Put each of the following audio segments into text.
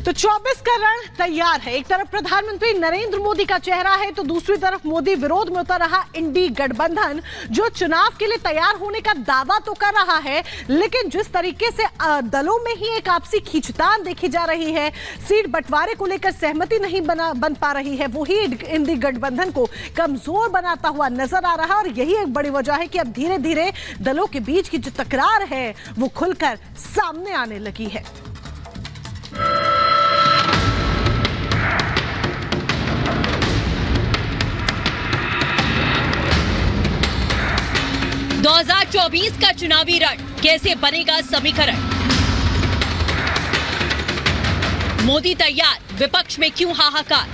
तो 24 का रण तैयार है। एक तरफ प्रधानमंत्री नरेंद्र मोदी का चेहरा है तो दूसरी तरफ मोदी विरोध में उतर रहा इंडी गठबंधन, जो चुनाव के लिए तैयार होने का दावा तो कर रहा है, लेकिन जिस तरीके से दलों में ही एक आपसी खींचतान देखी जा रही है, सीट बंटवारे को लेकर सहमति नहीं बन पा रही है, वही इंडी गठबंधन को कमजोर बनाता हुआ नजर आ रहा है। और यही एक बड़ी वजह है कि अब धीरे धीरे दलों के बीच की जो तकरार है वो खुलकर सामने आने लगी है। 2024 का चुनावी रण कैसे बनेगा समीकरण? मोदी तैयार, विपक्ष में क्यों हाहाकार?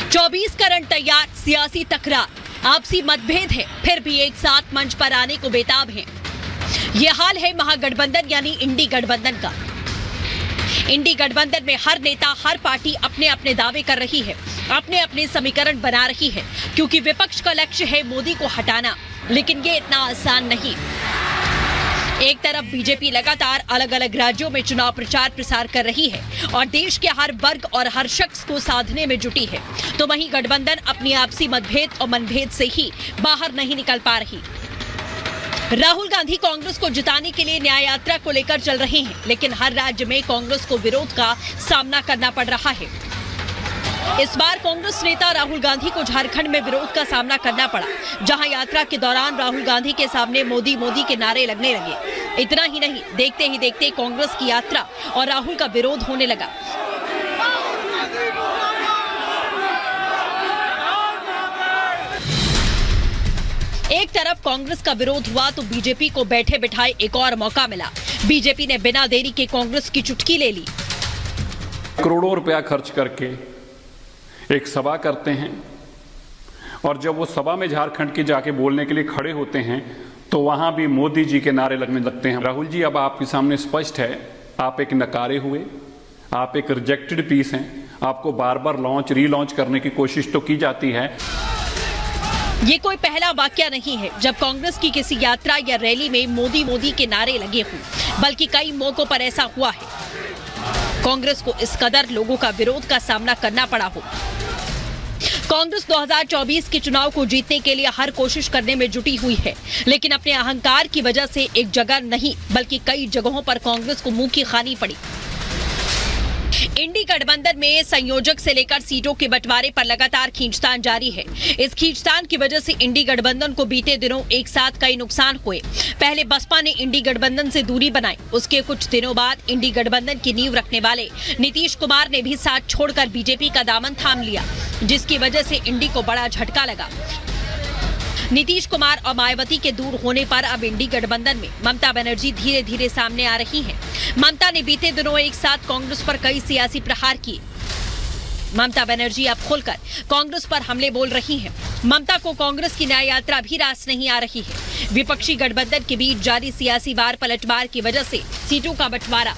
24 का रण तैयार, सियासी तकरार, आपसी मतभेद है, फिर भी एक साथ मंच पर आने को बेताब हैं। ये हाल है महागठबंधन यानी इंडी गठबंधन का। इंडी गठबंधन में हर नेता, हर पार्टी अपने अपने दावे कर रही है, अपने अपने समीकरण बना रही है, क्योंकि विपक्ष का लक्ष्य है मोदी को हटाना, लेकिन ये इतना आसान नहीं। एक तरफ बीजेपी लगातार अलग अलग राज्यों में चुनाव प्रचार प्रसार कर रही है और देश के हर वर्ग और हर शख्स को साधने में जुटी है, तो वहीं गठबंधन अपनी आपसी मतभेद और मनभेद से ही बाहर नहीं निकल पा रही। राहुल गांधी कांग्रेस को जिताने के लिए न्याय यात्रा को लेकर चल रहे हैं, लेकिन हर राज्य में कांग्रेस को विरोध का सामना करना पड़ रहा है। इस बार कांग्रेस नेता राहुल गांधी को झारखंड में विरोध का सामना करना पड़ा, जहां यात्रा के दौरान राहुल गांधी के सामने मोदी मोदी के नारे लगने लगे। इतना ही नहीं, देखते ही देखते कांग्रेस की यात्रा और राहुल का विरोध होने लगा। एक तरफ कांग्रेस का विरोध हुआ तो बीजेपी को बैठे बिठाए एक और मौका मिला। बीजेपी ने बिना देरी के कांग्रेस की चुटकी ले ली। करोड़ों रुपया खर्च करके एक सभा करते हैं और जब वो सभा में झारखंड के जाके बोलने के लिए खड़े होते हैं तो वहां भी मोदी जी के नारे लगने लगते हैं। राहुल जी, अब आपके सामने स्पष्ट है, आप एक नकारे हुए, आप एक रिजेक्टेड पीस हैं। आपको बार बार रीलॉन्च करने की कोशिश तो की जाती है। ये कोई पहला वाकया नहीं है जब कांग्रेस की किसी यात्रा या रैली में मोदी मोदी के नारे लगे हों, बल्कि कई मौकों पर ऐसा हुआ है। कांग्रेस को इस कदर लोगों का विरोध का सामना करना पड़ा हो। कांग्रेस 2024 के चुनाव को जीतने के लिए हर कोशिश करने में जुटी हुई है, लेकिन अपने अहंकार की वजह से एक जगह नहीं बल्कि कई जगहों पर कांग्रेस को मुंह की खानी पड़ी। इंडी गठबंधन में संयोजक से लेकर सीटों के बंटवारे पर लगातार खींचतान जारी है। इस खींचतान की वजह से इंडी गठबंधन को बीते दिनों एक साथ कई नुकसान हुए। पहले बसपा ने इंडी गठबंधन से दूरी बनाई, उसके कुछ दिनों बाद इंडी गठबंधन की नींव रखने वाले नीतीश कुमार ने भी साथ छोड़कर बीजेपी का दामन थाम लिया, जिसकी वजह से इंडी को बड़ा झटका लगा। नीतीश कुमार और मायावती के दूर होने पर अब इंडी गठबंधन में ममता बनर्जी धीरे धीरे सामने आ रही हैं। ममता ने बीते दिनों एक साथ कांग्रेस पर कई सियासी प्रहार किए। ममता बनर्जी अब खुलकर कांग्रेस पर हमले बोल रही हैं। ममता को कांग्रेस की न्याय यात्रा भी रास नहीं आ रही है। विपक्षी गठबंधन के बीच जारी सियासी वार पलटवार की वजह से सीटों का बंटवारा।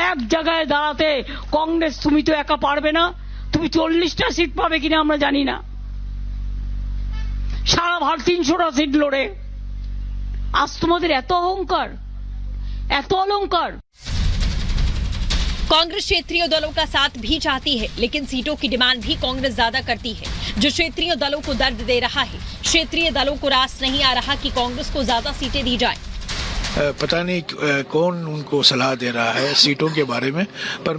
एक जगह दाঁড়াতে कांग्रेस তুমি তো একা পারবে না, তুমি 40টা সিট পাবে কিনা আমরা জানি না। সারা ভারত 300টা সিট লড়ে আজ তোমাদের এত অহংকার, এত অলংकार। कांग्रेस क्षेत्रीय दलों का साथ भी चाहती है, लेकिन सीटों की डिमांड भी कांग्रेस ज्यादा करती है, जो क्षेत्रीय दलों को दर्द दे रहा है। क्षेत्रीय दलों को रास नहीं आ रहा कि कांग्रेस को ज्यादा सीटें दी जाए। पता नहीं कौन उनको सलाह दे रहा है सीटों के बारे में, पर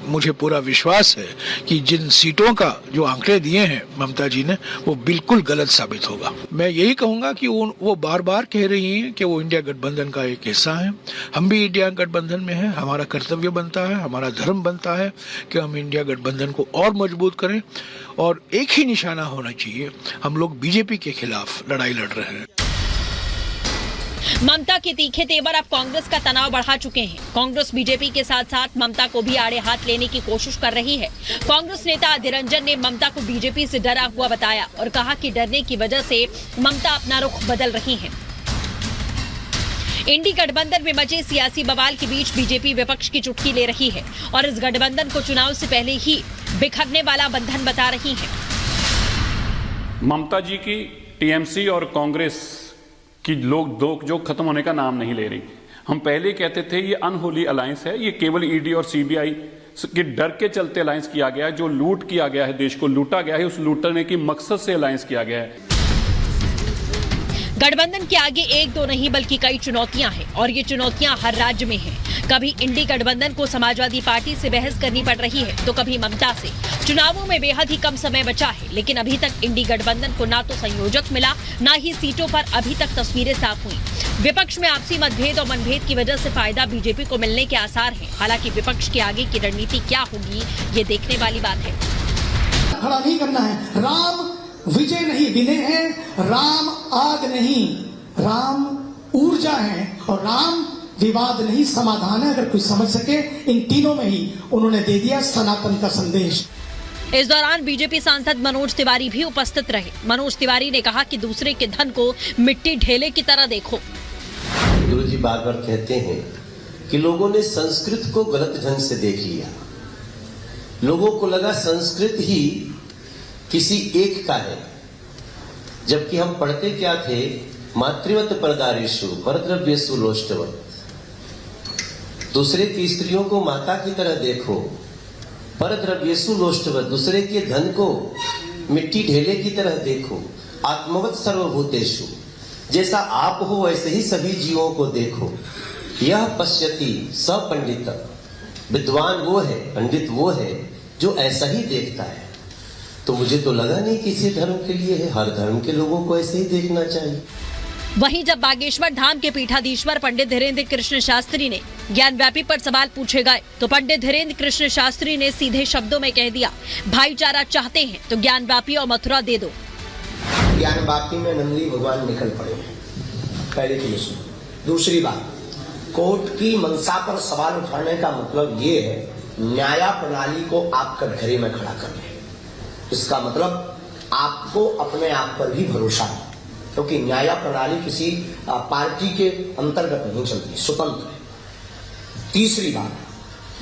मुझे पूरा विश्वास है कि जिन सीटों का जो आंकड़े दिए हैं ममता जी ने, वो बिल्कुल गलत साबित होगा। मैं यही कहूंगा कि वो बार बार कह रही हैं कि वो इंडिया गठबंधन का एक हिस्सा है। हम भी इंडिया गठबंधन में हैं। हमारा कर्तव्य बनता है, हमारा धर्म बनता है कि हम इंडिया गठबंधन को और मजबूत करें, और एक ही निशाना होना चाहिए, हम लोग बीजेपी के खिलाफ लड़ाई लड़ रहे हैं। ममता के तीखे तेवर अब कांग्रेस का तनाव बढ़ा चुके हैं। कांग्रेस बीजेपी के साथ साथ ममता को भी आड़े हाथ लेने की कोशिश कर रही है। कांग्रेस नेता अधीर रंजन ने ममता को बीजेपी से डरा हुआ बताया और कहा कि डरने की वजह से ममता अपना रुख बदल रही हैं। इंडी गठबंधन में मचे सियासी बवाल के बीच बीजेपी विपक्ष की चुटकी ले रही है और इस गठबंधन को चुनाव से पहले ही बिखरने वाला बंधन बता रही है। ममता जी की टीएमसी और कांग्रेस कि लोग दो जो खत्म होने का नाम नहीं ले रही। हम पहले कहते थे ये अनहोली अलायंस है, ये केवल ईडी और सीबीआई के डर के चलते अलायंस किया गया है। जो लूट किया गया है, देश को लूटा गया है, उस लूटने की मकसद से अलायंस किया गया है। गठबंधन के आगे एक दो नहीं बल्कि कई चुनौतियां हैं और ये चुनौतियां हर राज्य में हैं। कभी इंडी गठबंधन को समाजवादी पार्टी से बहस करनी पड़ रही है तो कभी ममता से। चुनावों में बेहद ही कम समय बचा है, लेकिन अभी तक इंडी गठबंधन को ना तो संयोजक मिला, ना ही सीटों पर अभी तक तस्वीरें साफ हुई। विपक्ष में आपसी मतभेद और मनभेद की वजह से फायदा बीजेपी को मिलने के आसार हैं। हालांकि विपक्ष के आगे की रणनीति क्या होगी, ये देखने वाली बात है। खड़ा नहीं करना है। राम विजय नहीं विनय है, राम आग नहीं, राम ऊर्जा है और राम विवाद नहीं समाधान है। अगर कोई समझ सके, इन तीनों में ही उन्होंने दे दिया सनातन का संदेश। इस दौरान बीजेपी सांसद मनोज तिवारी भी उपस्थित रहे। मनोज तिवारी ने कहा कि दूसरे के धन को मिट्टी ढेले की तरह देखो। गुरु जी बार बार कहते हैं कि लोगों ने संस्कृत को गलत ढंग से देख लिया। लोगों को लगा संस्कृत ही किसी एक का है, जबकि हम पढ़ते क्या थे, मातृवत परदारेषु परद्रव्येषु लोष्टवत। दूसरे की स्त्रियों को माता की तरह देखो, परद्रव्येषु लोष्टवत। दूसरे के धन को मिट्टी ढेले की तरह देखो। आत्मवत सर्वभूतेषु, जैसा आप हो वैसे ही सभी जीवों को देखो। यह पश्यति स पंडित। विद्वान वो है, पंडित वो है जो ऐसा ही देखता है। तो मुझे तो लगा नहीं किसी धर्म के लिए है, हर धर्म के लोगों को ऐसे ही देखना चाहिए। वहीं जब बागेश्वर धाम के पीठाधीश्वर पंडित धीरेन्द्र कृष्ण शास्त्री ने ज्ञानव्यापी पर सवाल पूछे गए तो पंडित धीरेन्द्र कृष्ण शास्त्री ने सीधे शब्दों में कह दिया, भाईचारा चाहते हैं तो ज्ञानव्यापी और मथुरा दे दो। ज्ञानव्यापी में नंदी भगवान निकल पड़े हैं, पहली चीज। दूसरी बात, कोर्ट की मंशा पर सवाल उठाने का मतलब ये है न्याय प्रणाली को आप कटघरे में खड़ा कर लें। इसका मतलब आपको अपने आप पर भी भरोसा है, क्योंकि न्याय प्रणाली किसी पार्टी के अंतर्गत नहीं चलती, स्वतंत्र है। तीसरी बात,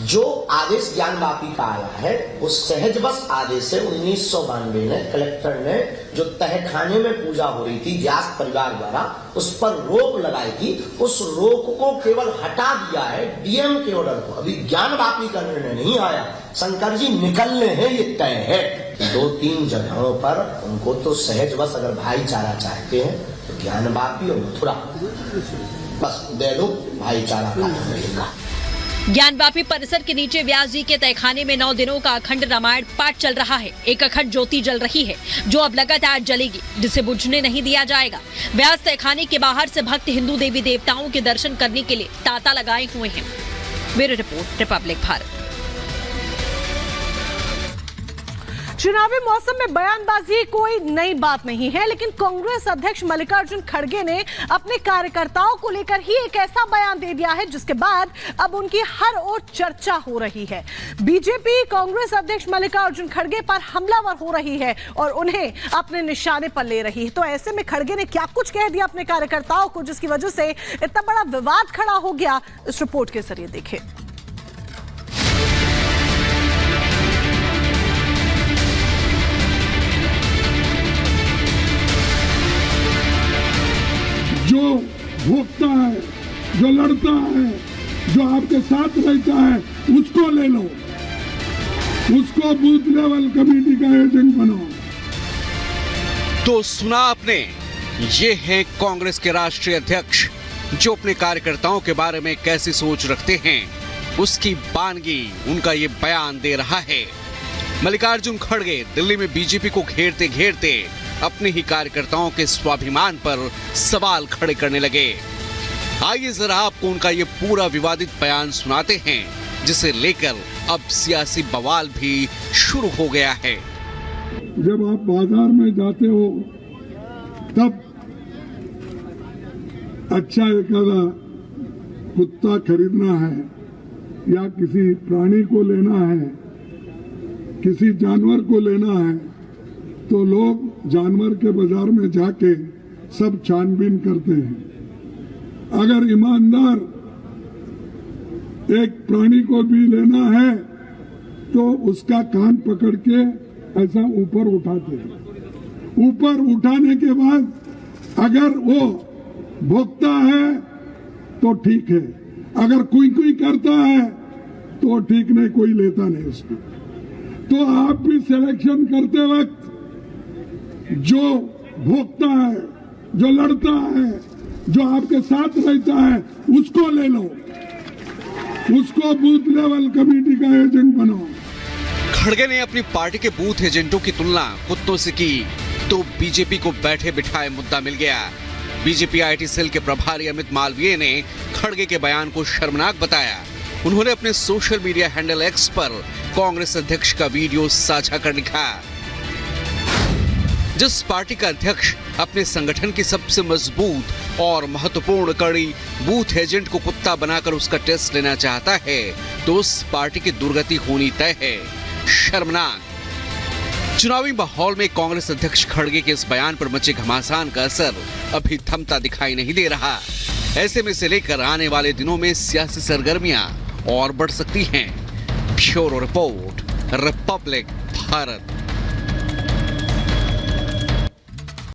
जो आदेश ज्ञानव्यापी का आया है उस सहजवश आदेश है। 1992 में कलेक्टर ने जो तहखाने में पूजा हो रही थी व्यास परिवार द्वारा, उस पर रोक लगाई थी, उस रोक को केवल हटा दिया है डीएम के ऑर्डर को। अभी ज्ञानव्यापी का निर्णय नहीं आया, शंकर जी निकलने हैं ये तय है। 2-3 जगहों पर उनको तो सहजवश अगर भाईचारा चाहते हैं तो ज्ञानव्यापी और मथुरा बस दे दो, भाईचारा का रहेगा। ज्ञानव्यापी परिसर के नीचे व्यास जी के तहखाने में 9 दिनों का अखंड रामायण पाठ चल रहा है। एक अखंड ज्योति जल रही है जो अब लगातार जलेगी, जिसे बुझने नहीं दिया जाएगा। व्यास तहखाने के बाहर से भक्त हिंदू देवी देवताओं के दर्शन करने के लिए तांता लगाए हुए हैं। Bureau report, Republic Bharat. चुनावी मौसम में बयानबाजी कोई नई बात नहीं है, लेकिन कांग्रेस अध्यक्ष मल्लिकार्जुन खड़गे ने अपने कार्यकर्ताओं को लेकर ही एक ऐसा बयान दे दिया है जिसके बाद अब उनकी हर ओर चर्चा हो रही है। बीजेपी कांग्रेस अध्यक्ष मल्लिकार्जुन खड़गे पर हमलावर हो रही है और उन्हें अपने निशाने पर ले रही है। तो ऐसे में खड़गे ने क्या कुछ कह दिया अपने कार्यकर्ताओं को जिसकी वजह से इतना बड़ा विवाद खड़ा हो गया, इस रिपोर्ट के जरिए देखें। जो भोगता है, जो लड़ता है, जो आपके साथ रहता है, उसको ले लो, उसको बूथ लेवल कमेटी का एजेंट बनाओ। तो सुना आपने, ये हैं कांग्रेस के राष्ट्रीय अध्यक्ष जो अपने कार्यकर्ताओं के बारे में कैसी सोच रखते हैं, उसकी बानगी उनका ये बयान दे रहा है। मल्लिकार्जुन खड़गे दिल्ली में बीजेपी को घेरते घेरते अपने ही कार्यकर्ताओं के स्वाभिमान पर सवाल खड़े करने लगे। आइए जरा आपको उनका ये पूरा विवादित बयान सुनाते हैं, जिसे लेकर अब सियासी बवाल भी शुरू हो गया है। जब आप बाजार में जाते हो तब अच्छा एकादा कुत्ता खरीदना है या किसी प्राणी को लेना है, किसी जानवर को लेना है, तो लोग जानवर के बाजार में जाके सब छानबीन करते हैं। अगर ईमानदार एक प्राणी को भी लेना है तो उसका कान पकड़ के ऐसा ऊपर उठाते हैं। ऊपर उठाने के बाद अगर वो भोगता है तो ठीक है, अगर कोई करता है तो ठीक नहीं, कोई लेता नहीं उसको। तो आप भी सिलेक्शन करते वक्त जो भोगता है, जो लड़ता है, जो आपके साथ रहता है, उसको ले लो, उसको बूथ लेवल कमेटी का एजेंट बनाओ। खड़गे ने अपनी पार्टी के बूथ एजेंटों की तुलना कुत्तों से की तो बीजेपी को बैठे बिठाए मुद्दा मिल गया। बीजेपी आईटी सेल के प्रभारी अमित मालवीय ने खड़गे के बयान को शर्मनाक बताया। उन्होंने अपने सोशल मीडिया हैंडल एक्स पर कांग्रेस अध्यक्ष का वीडियो साझा कर लिखा। जिस पार्टी का अध्यक्ष अपने संगठन की सबसे मजबूत और महत्वपूर्ण कड़ी बूथ एजेंट को कुत्ता बनाकर उसका टेस्ट लेना चाहता है तो उस पार्टी की दुर्गति होनी तय है। शर्मनाक। चुनावी माहौल में कांग्रेस अध्यक्ष खड़गे के इस बयान पर मचे घमासान का असर अभी थमता दिखाई नहीं दे रहा। ऐसे में से लेकर आने वाले दिनों में सियासी सरगर्मियां और बढ़ सकती हैं। Bureau report, Republic Bharat.